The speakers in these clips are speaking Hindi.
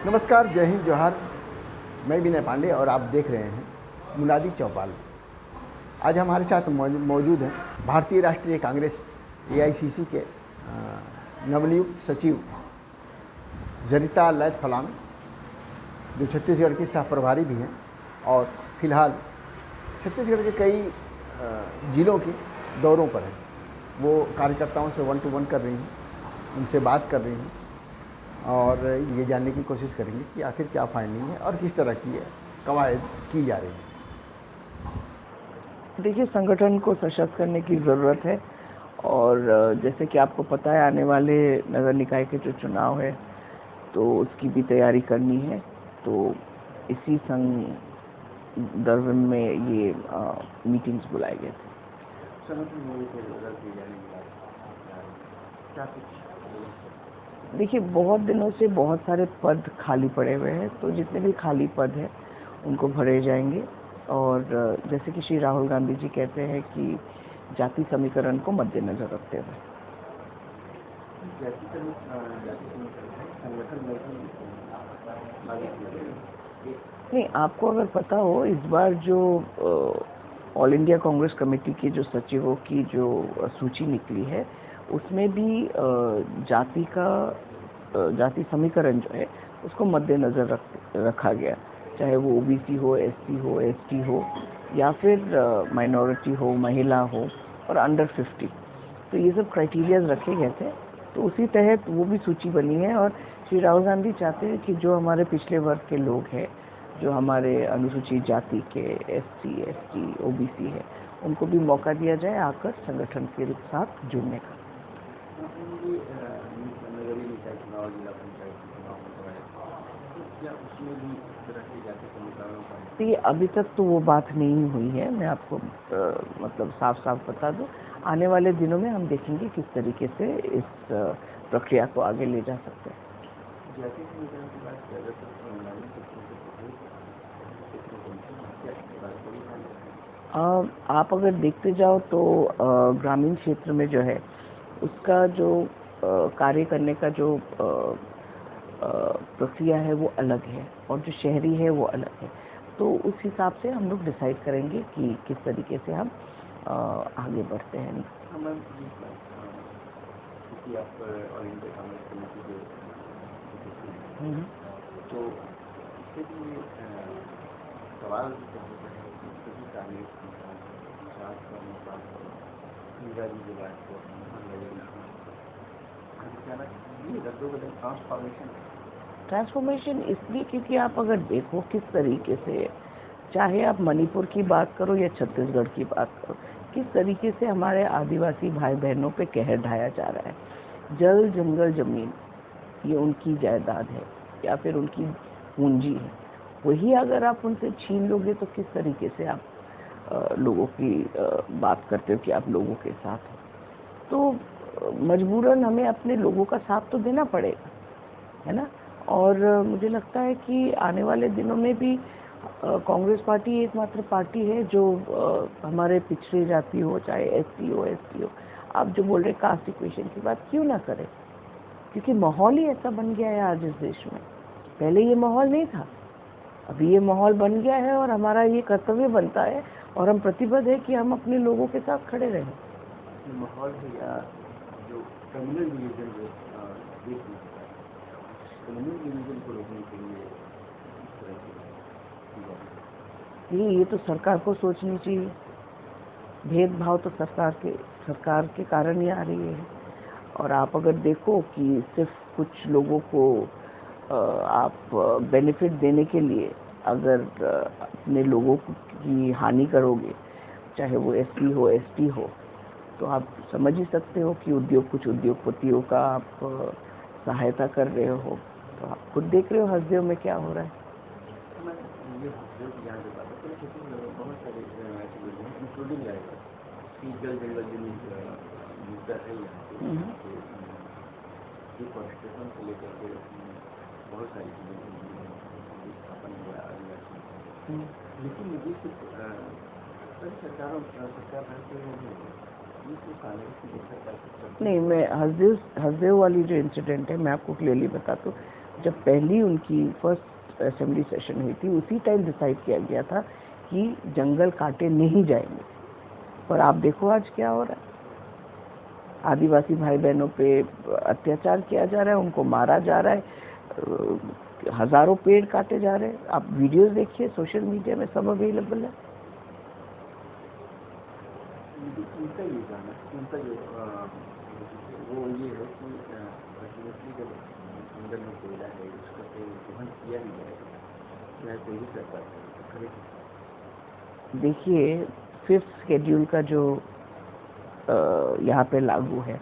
नमस्कार, जय हिंद, जोहार। मैं विनय पांडे और आप देख रहे हैं मुनादी चौपाल। आज हमारे साथ मौजूद हैं भारतीय राष्ट्रीय कांग्रेस एआईसीसी के नवनियुक्त सचिव जरिता लैथ फलांग, जो छत्तीसगढ़ की सह प्रभारी भी हैं और फिलहाल छत्तीसगढ़ के कई जिलों के दौरों पर हैं। वो कार्यकर्ताओं से 1 to 1 कर रही हैं, उनसे बात कर रही हैं और ये जानने की कोशिश करेंगे कि आखिर क्या फाइंडिंग है और किस तरह की कवायद की जा रही है। देखिए, संगठन को सशक्त करने की ज़रूरत है और जैसे कि आपको पता है, आने वाले नगर निकाय के जो चुनाव है तो उसकी भी तैयारी करनी है। तो इसी संदर्भ में ये मीटिंग्स बुलाए गए थे। देखिए, बहुत दिनों से बहुत सारे पद खाली पड़े हुए हैं, तो जितने भी खाली पद हैं उनको भरे जाएंगे। और जैसे कि श्री राहुल गांधी जी कहते हैं कि जाति समीकरण को मद्देनजर रखते हुए नहीं, आपको अगर पता हो, इस बार जो ऑल इंडिया कांग्रेस कमेटी के जो सचिवों की जो सूची निकली है उसमें भी जाति समीकरण जो है उसको मद्देनजर रखा गया, चाहे वो ओबीसी हो, एससी हो, एसटी हो या फिर माइनॉरिटी हो, महिला हो और अंडर 50। तो ये सब क्राइटेरियाज रखे गए थे, तो उसी तहत वो भी सूची बनी है। और श्री राहुल गांधी चाहते हैं कि जो हमारे पिछले वर्ग के लोग हैं, जो हमारे अनुसूचित जाति के एससी, एसटी, ओबीसी है, उनको भी मौका दिया जाए आकर संगठन के साथ जुड़ने का। ये अभी तक तो वो बात नहीं हुई है, मैं आपको मतलब साफ साफ बता दूं। आने वाले दिनों में हम देखेंगे किस तरीके से इस प्रक्रिया को आगे ले जा सकते हैं। आप अगर देखते जाओ तो ग्रामीण क्षेत्र में जो है उसका जो कार्य करने का जो प्रक्रिया है वो अलग है और जो शहरी है वो अलग है। तो उस हिसाब से हम लोग डिसाइड करेंगे कि किस तरीके से हम आगे बढ़ते हैं। तो सवाल ट्रांसफॉर्मेशन इसलिए क्योंकि आप अगर देखो किस तरीके से, चाहे आप मणिपुर की बात करो या छत्तीसगढ़ की बात करो, किस तरीके से हमारे आदिवासी भाई बहनों पे कहर ढाया जा रहा है। जल, जंगल, जमीन ये उनकी जायदाद है या फिर उनकी पूंजी है, वही अगर आप उनसे छीन लोगे तो किस तरीके से आप लोगों की बात करते हो कि आप लोगों के साथ हो। तो मजबूरन हमें अपने लोगों का साथ तो देना पड़ेगा, है ना। और मुझे लगता है कि आने वाले दिनों में भी कांग्रेस पार्टी एकमात्र पार्टी है जो हमारे पिछड़ी जाति हो, चाहे एससी हो, एसटी हो, आप जो बोल रहे कास्ट इक्वेशन की बात क्यों ना करें, क्योंकि माहौल ही ऐसा बन गया है आज इस देश में। पहले ये माहौल नहीं था, अभी ये माहौल बन गया है और हमारा ये कर्तव्य बनता है और हम प्रतिबद्ध है कि हम अपने लोगों के साथ खड़े रहें। माहौल है या जो कम्युनल डिवीजन को रोकने के लिए ये तो सरकार को सोचनी चाहिए। भेदभाव तो सरकार के कारण ही आ रही है। और आप अगर देखो कि सिर्फ कुछ लोगों को आप बेनिफिट देने के लिए अगर अपने लोगों की हानि करोगे, चाहे वो एससी हो, एसटी हो, तो आप समझ ही सकते हो कि कुछ उद्योगपतियों का आप सहायता कर रहे हो। तो आप खुद देख रहे हो हसदेव में क्या हो रहा है। नहीं, मैं हसदेव वाली जो इंसिडेंट है मैं आपको क्लियरली बताता हूँ। जब पहली उनकी फर्स्ट असेंबली सेशन हुई थी उसी टाइम डिसाइड किया गया था कि जंगल काटे नहीं जाएंगे। पर आप देखो आज क्या हो रहा है, आदिवासी भाई बहनों पे अत्याचार किया जा रहा है, उनको मारा जा रहा है, हजारों पेड़ काटे जा रहे हैं। आप वीडियोस देखिए, सोशल मीडिया में सब अवेलेबल है। उनका ये गाना, उनका जो वो ये है कि अल्टीमेटली जब जंगल में कोयला है उसका तो दोहन किया ही जाएगा, चाहे कोई भी सरकार करे। देखिए 5th शेड्यूल का जो यहाँ पे लागू है,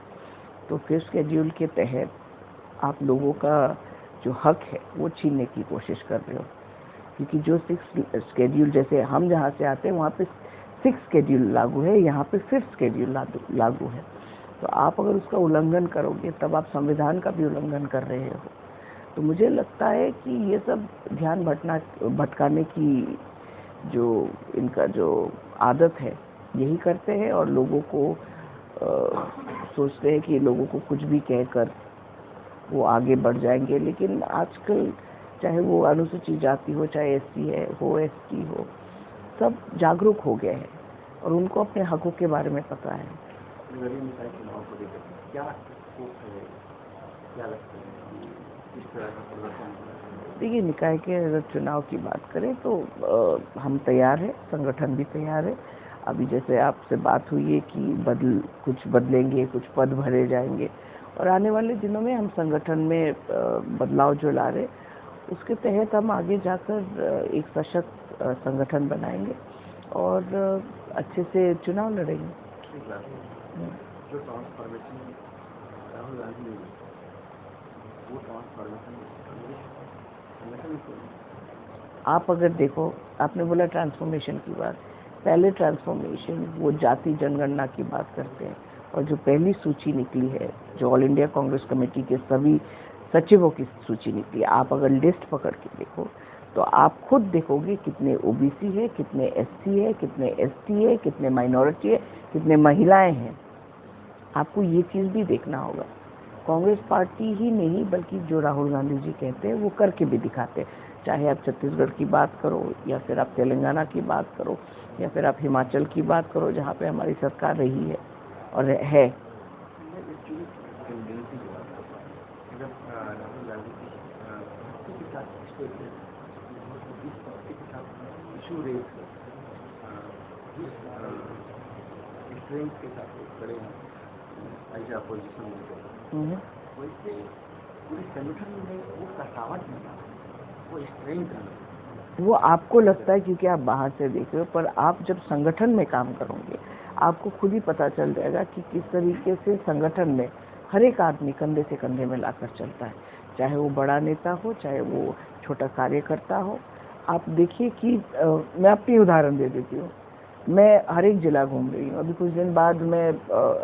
तो 5th शेड्यूल के तहत आप लोगों का जो हक है वो छीनने की कोशिश कर रहे हो, क्योंकि जो 6th शेड्यूल, जैसे हम जहाँ से आते हैं वहाँ पे 6th शेड्यूल लागू है, यहाँ पे 5th शेड्यूल लागू है। तो आप अगर उसका उल्लंघन करोगे तब आप संविधान का भी उल्लंघन कर रहे हो। तो मुझे लगता है कि ये सब ध्यान भटकाने की जो इनका जो आदत है यही करते हैं, और लोगों को सोचते हैं कि लोगों को कुछ भी कहकर वो आगे बढ़ जाएंगे। लेकिन आजकल चाहे वो अनुसूचित जाति हो, चाहे एससी है हो, एसटी हो, सब जागरूक हो गए हैं और उनको अपने हकों के बारे में पता है। देखिए, निकाय के अगर चुनाव की बात करें तो हम तैयार हैं, संगठन भी तैयार है। अभी जैसे आपसे बात हुई है कि कुछ बदलेंगे, कुछ पद भरे जाएंगे, और आने वाले दिनों में हम संगठन में बदलाव जो ला रहे उसके तहत हम आगे जाकर एक सशक्त संगठन बनाएंगे और अच्छे से चुनाव लड़ेंगे। जो ट्रांसफॉर्मेशन राहुल गांधी ने, वो ट्रांसफॉर्मेशन आप अगर देखो, आपने बोला ट्रांसफॉर्मेशन की बात, पहले ट्रांसफॉर्मेशन वो जाति जनगणना की बात करते हैं, और जो पहली सूची निकली है, जो ऑल इंडिया कांग्रेस कमेटी के सभी सचिवों की सूची निकली, आप अगर लिस्ट पकड़ के देखो तो आप खुद देखोगे कितने ओबीसी है, कितने एससी है, कितने एसटी है, कितने माइनॉरिटी है, कितने महिलाएं हैं। आपको ये चीज़ भी देखना होगा। कांग्रेस पार्टी ही नहीं बल्कि जो राहुल गांधी जी कहते हैं वो करके भी दिखाते हैं। चाहे आप छत्तीसगढ़ की बात करो, या फिर आप तेलंगाना की बात करो, या फिर आप हिमाचल की बात करो, जहाँ पे हमारी सरकार रही है और है। के साथ खड़े हैं एज अपोजिशन में, वैसे पूरे संगठन में वो कसावट नहीं, वो स्ट्रेंथ है। वो आपको लगता है क्योंकि आप बाहर से देख रहे हो, पर आप जब संगठन में काम करोगे आपको खुद ही पता चल जाएगा कि किस तरीके से संगठन में हर एक आदमी कंधे से कंधे में लाकर चलता है, चाहे वो बड़ा नेता हो, चाहे वो छोटा कार्यकर्ता हो। आप देखिए कि मैं अपनी उदाहरण दे देती हूँ। मैं हर एक जिला घूम रही हूँ, अभी कुछ दिन बाद मैं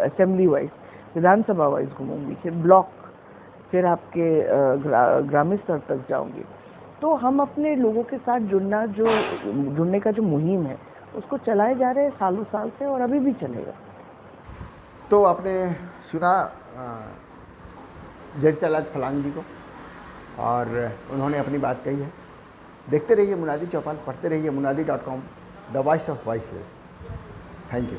असेंबली वाइज, विधानसभा वाइज घूमूंगी, फिर ब्लॉक, फिर आपके ग्रामीण स्तर तक जाऊंगी। तो हम अपने लोगों के साथ जुड़ने का जो मुहिम है उसको चलाए जा रहे हैं सालों साल से, और अभी भी चलेगा। तो आपने सुना जयललिता फलांग जी को, और उन्होंने अपनी बात कही है। देखते रहिए मुनादी चौपाल, पढ़ते रहिए munadi.com, the voice of voiceless. Thank you.